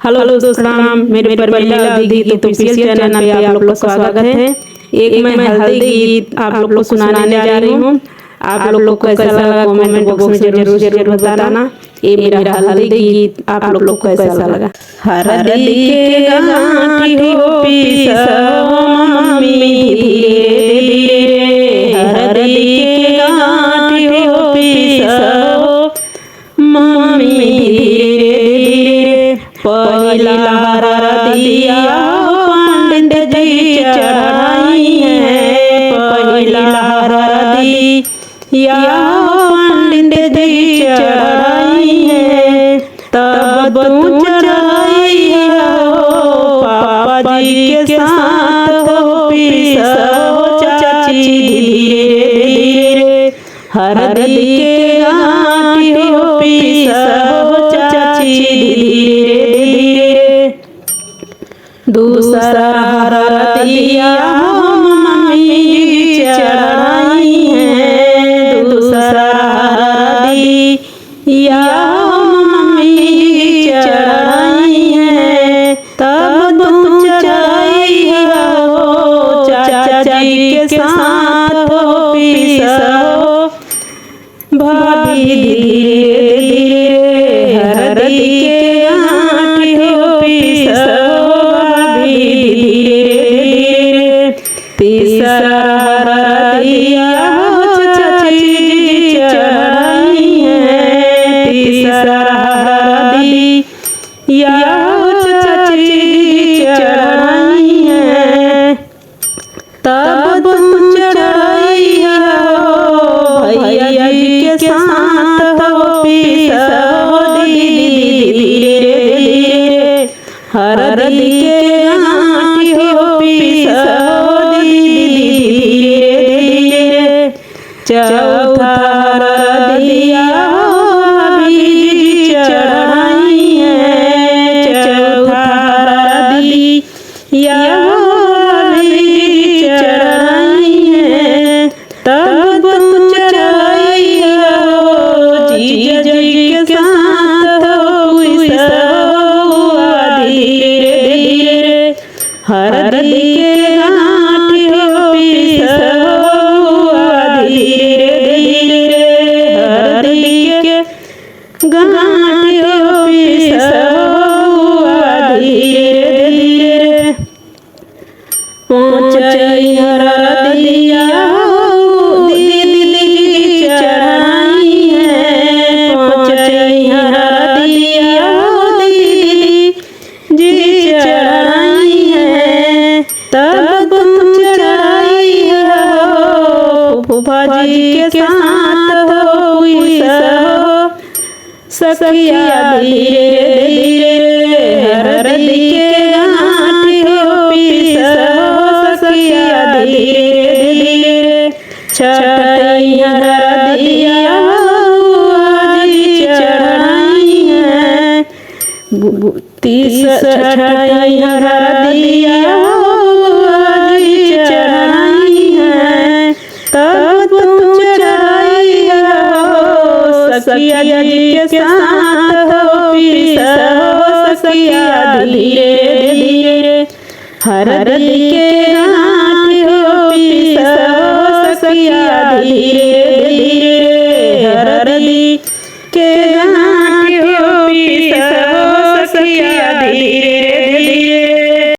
Hello दोस्तों, मेरे परमीला हल्दी गीत ऑफिशियल चैनल पे आप लोग का स्वागत है। एक मैं हल्दी गीत आप लोग को सुनाने जा रही हूँ। आप लोग को कैसा लगा कमेंट बॉक्स में जरूर जरूर बताना। ये मेरा हल्दी गीत आप लोग को कैसा लगा। हल्दी के गांठी हो पीसो मम्मी धीरे धीरे, हल्दी के गांठी हो पीसो मम्मी धीरे धीरे। पहिला हरदिया पंडित जी चढ़ाई है, पहिला हरदिया पंडित जी चढ़ाई है। तब तू चढ़ाई हो पापा जी के साथ हो पीसो चाची धीरे धीरे, हरदी के गांठी हो पीसो चाची धीरे धीरे। दूसरा हरदिया मम्मी जी चढ़ाई है, दूसरा हरदिया मम्मी जी चढ़ाई है। तब तुम चढ़ाई हो चाची के साथ हो पीसो भाभी धीरे धीरे, हरदी के गांठी हो पीसो भाभी धीरे धीरे। तीसरा हरदिया चाची जी चढ़ाई है, तीसरा हरदिया चाची जी चढ़ाई है। तब तुम चढ़ाई हो भैया जी के साथ हो पीसो दीदी धीरे धीरे, हरदी के गांठी हो पीसो दीदी धीरे धीरे। चौथा हरदिया भाभी जी चढ़ाई है, चौथा हरदिया भाभी जी चढ़ाई है। तब तुम चढ़ाई हो जीजा जी के साथ हो पीसो धीरे धीरे, हरदी के गांठी हो पीसो धीरे धीरे, हरदी के गांठी हो पीसो धीरे धीरे। पहुंचाई हरदिया दीदी की चढ़ाई है, पहुंचाई हरदिया दीदी जी चढ़ाई है। तब तुम चढ़ाई हो फूफा जी के साथ हो पीसो सखिया धीरे धीरे, हरदी के गांठी हो पीसो सखिया धीरे धीरे। छठी हरदिया जी चढ़ाई है, छठी हरदिया जी चढ़ाई है। तब तुम चढ़ाई हो सखिया जी के साथ हो पीसो सखिया धीरे धीरे, हरदी के गांठी हो पीसो सखिया धीरे धीरे।